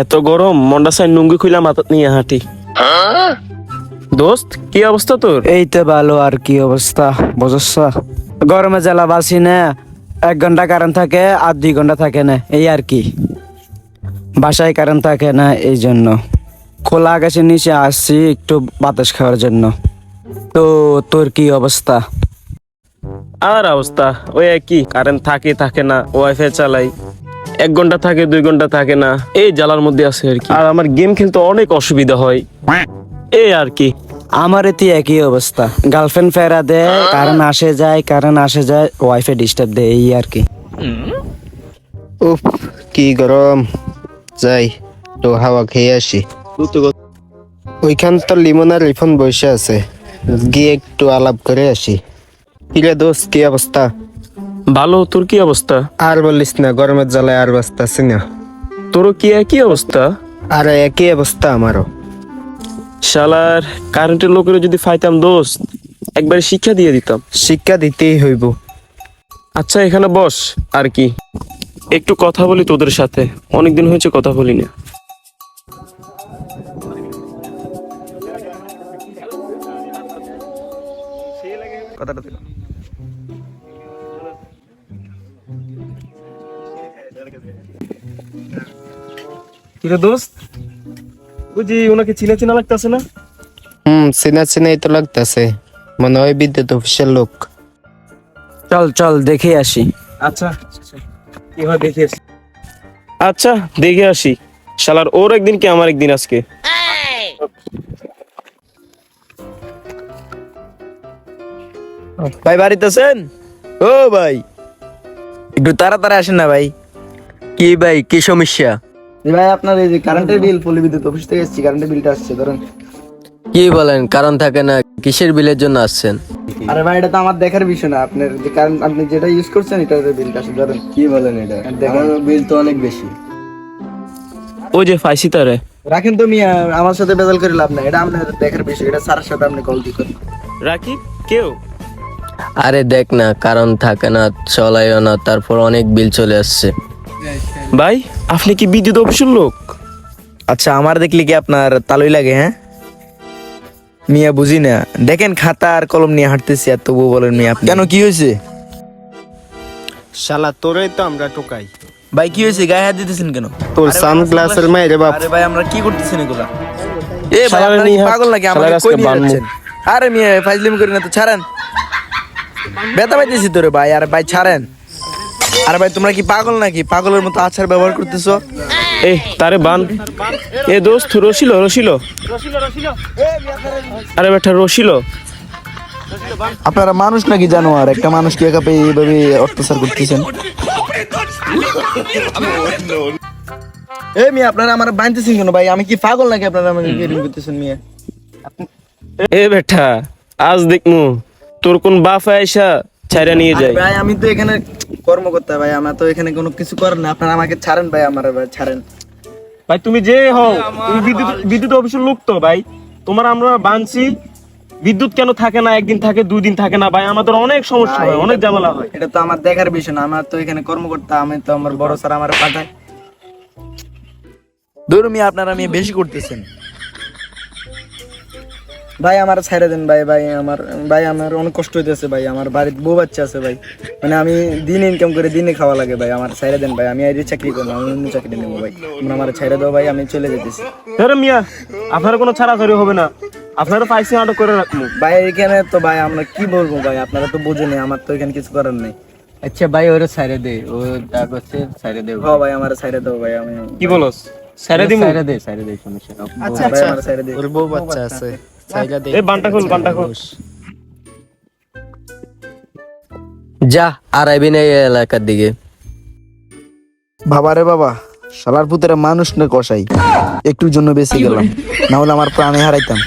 এত গরম মন্ডা সাই নুঙ্গি খুইলা মাথা নিয়ে হাঁটি। দোস্ত কি অবস্থা তোর? এই তো ভালো, আর কি অবস্থা বুঝছ? গরমে জ্বালা বাসি না, 1 ঘন্টা কারেন্ট থাকে আর 2 ঘন্টা থাকে না, এই আর কি। বাসায় কারেন্ট থাকে না, এই জন্য খোলা আকাশের নিচে আসছি একটু বাতাস খাওয়ার জন্য। তো তোর কি অবস্থা? আর অবস্থা ওই একই, কারেন্ট থাকে থাকে না, ওয়াইফাই চালাই, 1 ঘন্টা থাকে 2 ঘন্টা থাকে না, এই জ্বালার মধ্যে আছে আর কি। আর আমার গেম খেলতে অনেক অসুবিধা হয়, এই আর কি। আমার এতে একই অবস্থা, গার্লফ্রেন্ড ফেরা দেয়, কারেন্ট আসে যায়, কারেন্ট আসে যায়, ওয়াইফাই ডিস্টার্ব দেয়, এই আর কি। উফ, কি গরম। যাই তো হাওয়া খেয়ে আসি। ওইখান তো লিমন আর রিফন বসে আছে, গিয়ে একটু আলাপ করে আসি। কিরে দোস্ত, কি অবস্থা? ভালো, তোর কি অবস্থা? আর বলিস না, গরমের জ্বালায় আর বাঁচতাছি না। তোরও কি একই অবস্থা? আর একই অবস্থা আমারও। শালার কারেন্টের লোকেরা যদি ফাইতাম দোস্ত, একবার শিক্ষা দিয়ে দিতাম। শিক্ষা দিতেই হইব। আচ্ছা এখানে বস, আর কি একটু কথা বলি তোদের সাথে, অনেকদিন হয়েছে কথা বলি না। কিরে দোস্ত, বুঝি ওনাকে চিনা চিনা লাগতেছে না? চেনা চেনাই তো লাগতেছে, মনে হয় বিদ্যুৎ অফিসের লোক। চল চল দেখে আসি। আচ্ছা কি হয় দেখে আসি। আচ্ছা দেখে আসি। শালার ওর একদিন কি আমার একদিন আজকে। ভাই বাড়িতে আছেন? ও ভাই একটু তাড়াতাড়ি আসেন না ভাই। কি ভাই, কি সমস্যা? ভাই আপনার এই যে কারেন্টের বিল, পল্লী বিদ্যুৎ অফিস থেকে এসেছি, কারেন্টের বিলটা আসছে ধরেন। কি বলেন, কারণ থাকে না? কিসের বিলের জন্য আসছেন? আরে ভাই এটা তো আমার দেখার বিষয় না, আপনার যে কারেন্ট আপনি যেটা ইউজ করছেন এটার বিলটা আসছে ধরেন। কি বলেন, এটা দেখেন বিল তো অনেক বেশি। ওই যে ফাইসি তারে রাখেন তো মিয়া, আমার সাথে বেজাল করে লাভ নাই, এটা আপনার দেখার বিষয়, এটা স্যারের সাথে আপনি কল দিয়ে করেন। রাকিব কেউ। আরে দেখ না, কারণ থাকে না, চলাইও না, তারপর অনেক বিল চলে আসছে। ভাই আপনি কি বিদ্যুৎ অফিসের লোক? আচ্ছা, আমার দেখলে কি আপনার তালুই লাগে? হ্যাঁ মিয়া, বুঝি না, দেখেন খাতা আর কলম নিয়ে হাঁটতেছি আর তবুও বলেন মিয়া আপনি কেন, কি হয়েছে? শালা তোরই তো আমরা টোকাই। ভাই কি হয়েছে, গায়ে হাত দিতেছেন কেন? তোর সানগ্লাসের মাইরে বাপ। আরে ভাই আমরা কি করতেছেন এগুলা? এ ভাই শালারে আপনারা কি নিয়ে হাত, পাগল নাকি? শালারে আমাকে আজকে কই নিয়ে বানমু। যাচ্ছেন? আরে মিয়া ফাইজলিম করি না তো, ছাড়েন। ব্যথা পাইতেছি তোরে ভাই, আরে ভাই ছাড়েন। আরে ভাই তোমরা কি পাগল নাকি? পাগলের মতো আচার ব্যবহার করতেছো। এ তারে বান। এ দোস্ত রসিল রসিল, আরে বেটা রসিল। আপনারা মানুষ নাকি জানোয়ার? একটা মানুষ কি একা পেয়ে এইভাবে অত্যাচার করতেছেন? এই মিয়া আপনারা আমার বানতেছেন কেন ভাই? আমি কি পাগল নাকি আপনারা আমাকে এরকম করতেছেন মিয়া? এ বেটা আজ দেখমু তোর কোন বাপ আইসা ছাইরা নিয়ে আরে যায়। ভাই আমি তো এখানে কর্মকর্তা ভাই, আমার তো এখানে কোনো কিছু করেন না, আপনারা আমাকে ছাড়েন ভাই, আমার ভাই ছাড়েন। ভাই তুমি যে হও, তুমি বিদ্যুৎ অফিসের লোক তো ভাই, তোমার আমরা বানছি। বিদ্যুৎ কেন থাকে না, একদিন থাকে 2 দিন থাকে না ভাই, আমাদের অনেক সমস্যা হয়, অনেক ঝামেলা হয়। এটা তো আমার দেখার বিষয় না, আমার তো এখানে কর্মকর্তা, আমি তো আমার বড় স্যার আমার পাঠায়। ধরুন মিয়া আপনারা মিয়া বেশি করতেছেন। ভাই আমার ছাইড়া দেন ভাই, আমার অনেক কষ্ট হইতেছে ভাই, আমার বাড়িতে বউ বাচ্চা আছে ভাই, মানে আমি দিন ইনকাম করে দিনে খাওয়া লাগে ভাই, আমার ছাইড়া দেন ভাই, আমি এই চাকরি করবো, আমি অন্য চাকরি নেবো ভাই, তোমরা আমার ছাইড়া দাও ভাই, আমি চলে যেতেছি। ধরে মিয়া আপনার কোনো ছাড়াছাড়ি হবে না, আপনারা পাইসি আটক করে রাখবো। ভাই এখানে তো ভাই আমরা কি বলবো ভাই, আপনারা তো বোঝেনি, আমার তো এখানে কিছু করার নেই। আচ্ছা ভাই ওরে ছাইড়ে দে, ও যা করছে ছাইড়ে দে। হ্যাঁ ভাই আমার ছাইড়া দাও ভাই, আমি কি বলস? ছাইরা দিমু। ছাইড়ে দে সমস্যা না। আচ্ছা ভাই আমার ছাইড়া দে। ওর বউ বাচ্চা আছে, ছাইরা দে। এই বান্টা খোল, বান্টা খোল। যা আর আইবি না এই এলাকার দিকে। বাবা রে বাবা, শালার পুতেরা মানুষ না কষাই, একটুর জন্য বেঁচে গেলাম, না হলে আমার প্রাণে হারাইতাম।